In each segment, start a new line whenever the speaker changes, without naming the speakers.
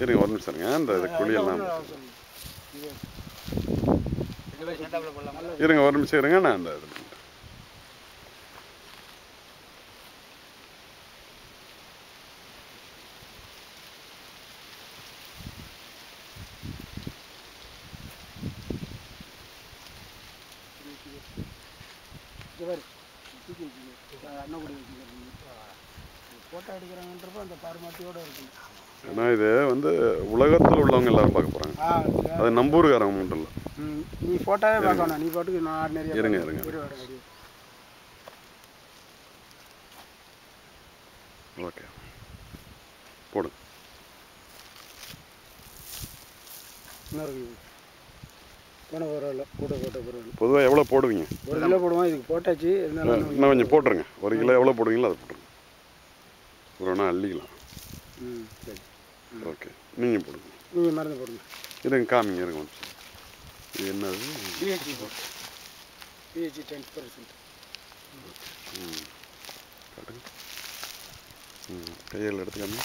இருங்க ஒரு நிமிஷம் இருங்க. இந்த குழியெல்லாம் இருங்க ஒரு நிமிஷம் இருங்க. நான் இந்த இது
ஃபோட்டோ எடுக்கிறாங்கன்றப்போ அந்த பார்மாட்டியோடு இருக்குது.
ஏன்னா இது வந்து உலகத்தில் உள்ளவங்க எல்லாரும் பார்க்க போகிறாங்க. அது நம்பூருக்காரங்க மட்டும் இல்லை.
நீ ஃபோட்டோவே பார்க்கணும். நீ பாட்டுக்கு நான் நிறைய
இருங்க இருங்க. ஓகே போடுங்க. பொதுவாக எவ்வளோ போடுவீங்க?
1 கிலோ போடுவோம். இதுக்கு போட்டாச்சு.
இன்னும் கொஞ்சம் போட்டுருங்க. 1 கிலோ எவ்வளோ போடுவீங்களோ அதை போட்டுருங்க. ஒருனா அள்ளிக்கலாம்.
சரி
ஓகே நீங்கள் போடுங்க.
நீங்கள் மருந்து போடுங்க.
இருங்க காமிங்க இருங்க கொஞ்சம். இது என்னது?
பிஹெச்சி போட்டு பிஹெச்சி 10%.
காட்டுங்க. கையில் எடுத்துக்காம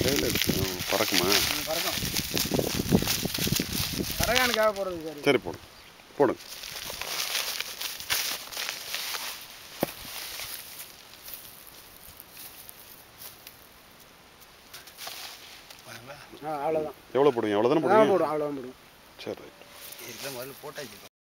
கையில் எடுத்து பறக்குமா?
பறக்கும். கரையானுக்காக போடுறது சார்.
சரி போடுங்க போடுங்க.
அவ்வளோதான்.
எவ்வளோ போடுவீங்க? அவ்வளோதானே போடுவீங்க?
அவ்வளோதான் போடுவோம்.
சரி ரைட்.
முதல்ல போட்டாச்சு.